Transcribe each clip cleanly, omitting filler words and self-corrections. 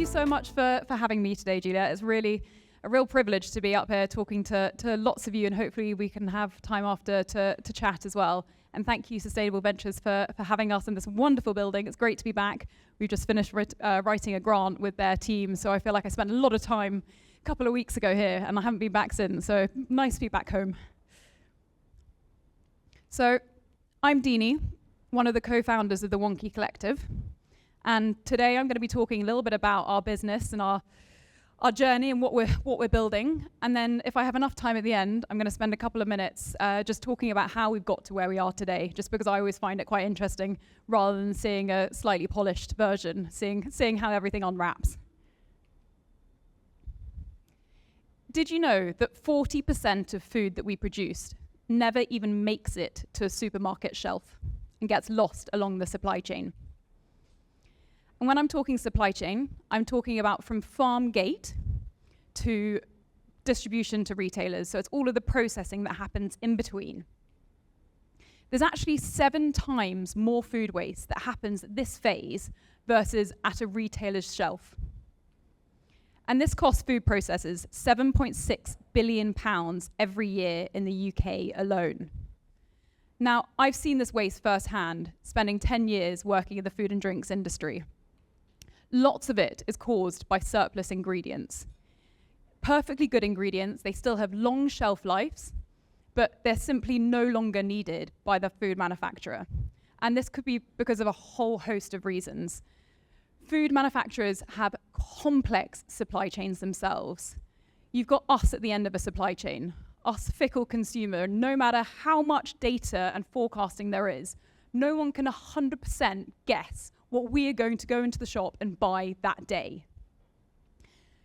so much for having me today, Julia. It's really a real privilege to be up here talking to lots of you, and hopefully we can have time after to chat as well. And thank you, Sustainable Ventures, for having us in this wonderful building. It's great to be back. We've just finished writing a grant with their team, so I feel like I spent a lot of time a couple of weeks ago here, and I haven't been back since, so nice to be back home. So I'm Dini, one of the co-founders of the Wonky Collective. And today I'm going to be talking a little bit about our business and our journey and what we're building. And then if I have enough time at the end, I'm going to spend a couple of minutes just talking about how we've got to where we are today, just because I always find it quite interesting rather than seeing a slightly polished version, seeing how everything unwraps. Did you know that 40% of food that we produce never even makes it to a supermarket shelf and gets lost along the supply chain? And when I'm talking supply chain, I'm talking about from farm gate to distribution to retailers. So it's all of the processing that happens in between. There's actually 7 times more food waste that happens at this phase versus at a retailer's shelf. And this costs food processors £7.6 billion every year in the UK alone. Now, I've seen this waste firsthand, spending 10 years working in the food and drinks industry. Lots of it is caused by surplus ingredients. Perfectly good ingredients, they still have long shelf lives, but they're simply no longer needed by the food manufacturer. And this could be because of a whole host of reasons. Food manufacturers have complex supply chains themselves. You've got us at the end of a supply chain, us fickle consumer. No matter how much data and forecasting there is, no one can 100% guess what we are going to go into the shop and buy that day.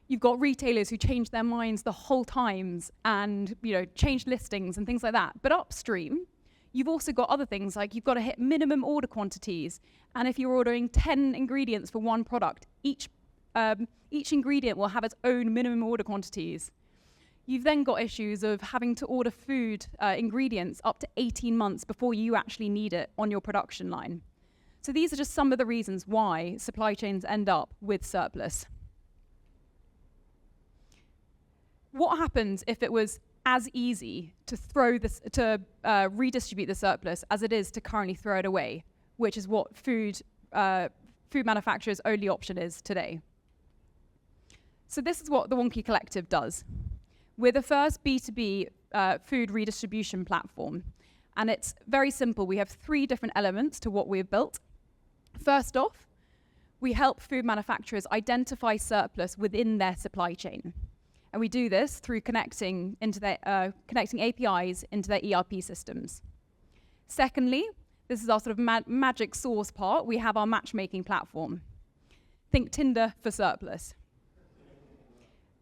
You've got retailers who change their minds the whole times and change listings and things like that. But upstream, you've also got other things like you've got to hit minimum order quantities. And if you're ordering 10 ingredients for one product, each ingredient will have its own minimum order quantities. You've then got issues of having to order food ingredients up to 18 months before you actually need it on your production line. So these are just some of the reasons why supply chains end up with surplus. What happens if it was as easy to redistribute the surplus as it is to currently throw it away, which is what food manufacturers' only option is today? So this is what the Wonky Collective does. We're the first B2B food redistribution platform. And it's very simple. We have 3 different elements to what we've built. First off, we help food manufacturers identify surplus within their supply chain. And we do this through connecting APIs into their ERP systems. Secondly, this is our sort of magic sauce part. We have our matchmaking platform. Think Tinder for surplus.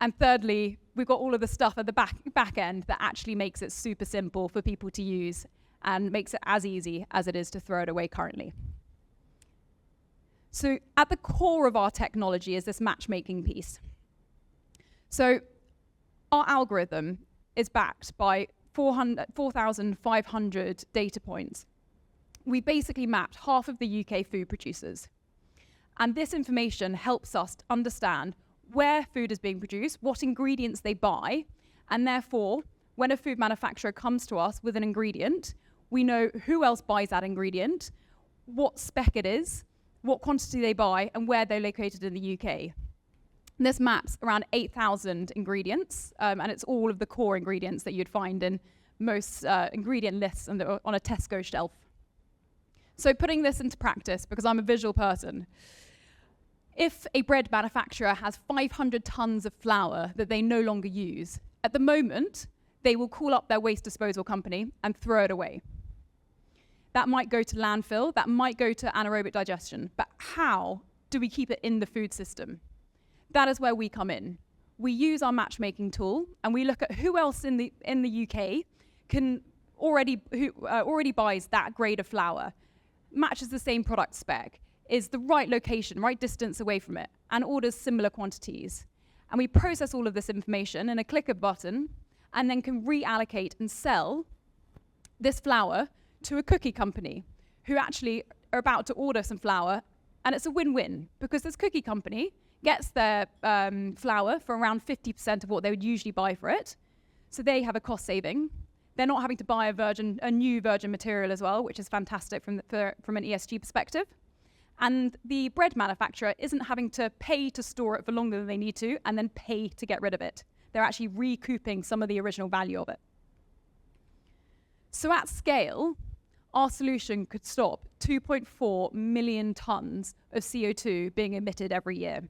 And thirdly, we've got all of the stuff at the back end that actually makes it super simple for people to use and makes it as easy as it is to throw it away currently. So at the core of our technology is this matchmaking piece. So our algorithm is backed by 4,500 data points. We basically mapped half of the UK food producers. And this information helps us to understand where food is being produced, what ingredients they buy, and therefore, when a food manufacturer comes to us with an ingredient, we know who else buys that ingredient, what spec it is, what quantity they buy, and where they're located in the UK. And this maps around 8,000 ingredients, and it's all of the core ingredients that you'd find in most ingredient lists on a Tesco shelf. So putting this into practice, because I'm a visual person, if a bread manufacturer has 500 tons of flour that they no longer use, at the moment, they will call up their waste disposal company and throw it away. That might go to landfill, that might go to anaerobic digestion, but how do we keep it in the food system? That is where we come in. We use our matchmaking tool, and we look at who else in the UK already buys that grade of flour, matches the same product spec, is the right location, right distance away from it, and orders similar quantities. And we process all of this information in a click of a button, and then can reallocate and sell this flour to a cookie company who actually are about to order some flour, and it's a win-win because this cookie company gets their flour for around 50% of what they would usually buy for it. So they have a cost saving. They're not having to buy a new virgin material as well, which is fantastic from an ESG perspective. And the bread manufacturer isn't having to pay to store it for longer than they need to and then pay to get rid of it. They're actually recouping some of the original value of it. So at scale, our solution could stop 2.4 million tons of CO2 being emitted every year.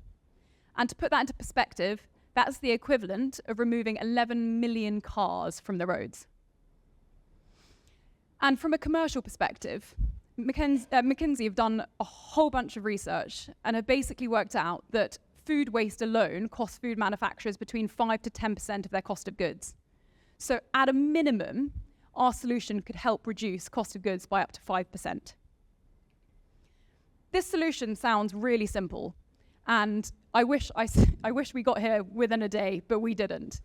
And to put that into perspective, that's the equivalent of removing 11 million cars from the roads. And from a commercial perspective, McKinsey have done a whole bunch of research and have basically worked out that food waste alone costs food manufacturers between 5 to 10% of their cost of goods. So at a minimum, our solution could help reduce cost of goods by up to 5%. This solution sounds really simple, and I wish we got here within a day, but we didn't.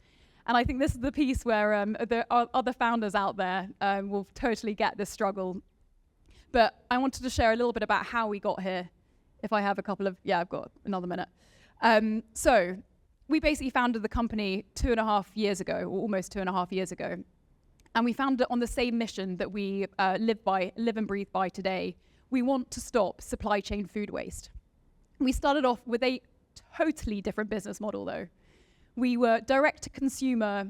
And I think this is the piece where the other founders out there will totally get this struggle. But I wanted to share a little bit about how we got here. If I have I've got another minute. So we basically founded the company 2.5 years ago, or almost 2.5 years ago. And we founded it on the same mission that we live and breathe by today. We want to stop supply chain food waste. We started off with a totally different business model, though. We were direct to consumer,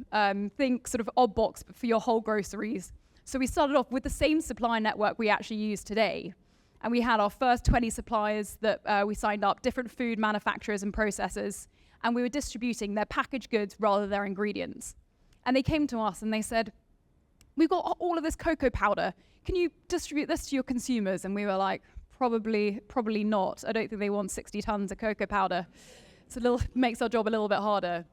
think sort of odd box, but for your whole groceries. So we started off with the same supply network we actually use today. And we had our first 20 suppliers that we signed up, different food manufacturers and processors, and we were distributing their packaged goods rather than their ingredients. And they came to us and they said, "We've got all of this cocoa powder. Can you distribute this to your consumers?" And we were like, probably not. I don't think they want 60 tons of cocoa powder. Makes our job a little bit harder.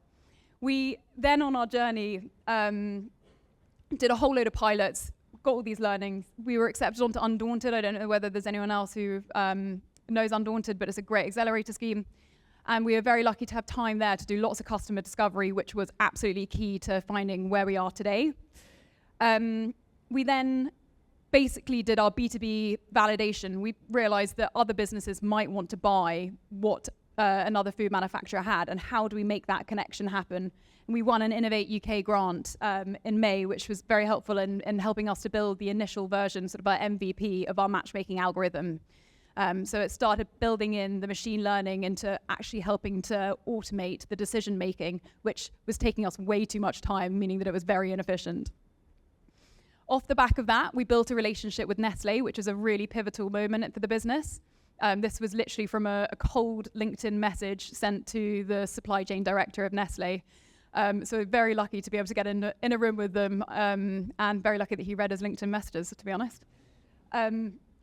We then, on our journey, did a whole load of pilots, got all these learnings. We were accepted onto Undaunted. I don't know whether there's anyone else who knows Undaunted, but it's a great accelerator scheme. And we were very lucky to have time there to do lots of customer discovery, which was absolutely key to finding where we are today. We then basically did our B2B validation. We realized that other businesses might want to buy what another food manufacturer had, and how do we make that connection happen? And we won an Innovate UK grant in May, which was very helpful in helping us to build the initial version, sort of our MVP of our matchmaking algorithm. So it started building in the machine learning into actually helping to automate the decision making, which was taking us way too much time, meaning that it was very inefficient. Off the back of that, we built a relationship with Nestle, which was a really pivotal moment for the business. This was literally from a cold LinkedIn message sent to the supply chain director of Nestle. So very lucky to be able to get in a room with them, and very lucky that he read his LinkedIn messages, to be honest.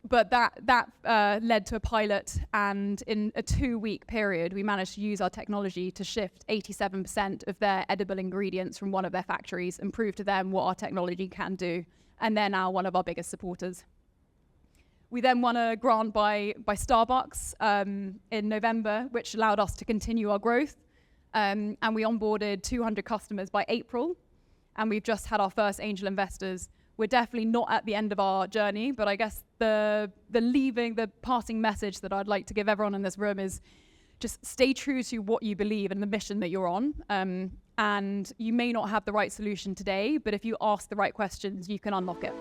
But that led to a pilot, and in a 2-week period, we managed to use our technology to shift 87% of their edible ingredients from one of their factories and prove to them what our technology can do. And they're now one of our biggest supporters. We then won a grant by Starbucks in November, which allowed us to continue our growth. And we onboarded 200 customers by April. And we've just had our first angel investors. We're definitely not at the end of our journey, but I guess the passing message that I'd like to give everyone in this room is just stay true to what you believe and the mission that you're on. And you may not have the right solution today, but if you ask the right questions, you can unlock it.